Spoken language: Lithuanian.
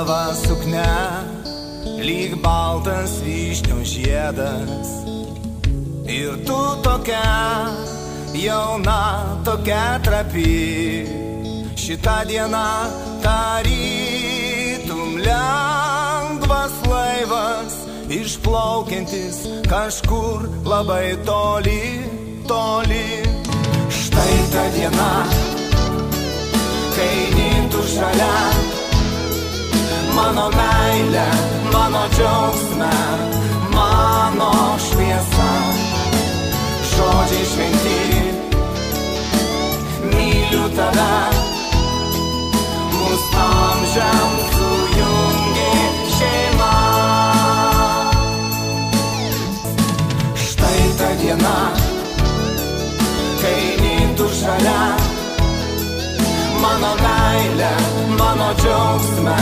Tava suknia lyg baltas vyšnių žiedas. Ir tu tokia jauna, tokia trapi. Šita diena tarytum lengvas laivas, išplaukiantis kažkur labai toli, toli. Štai ta diena, kai nintų šalia, mano meilė, mano džiaugsme, mano šviesa. Žodžiai šventi, myliu tave, mus amžiam sujungi šeima. Štai ta diena, kai nintų šalia, mano meilė, mano džiaugsme,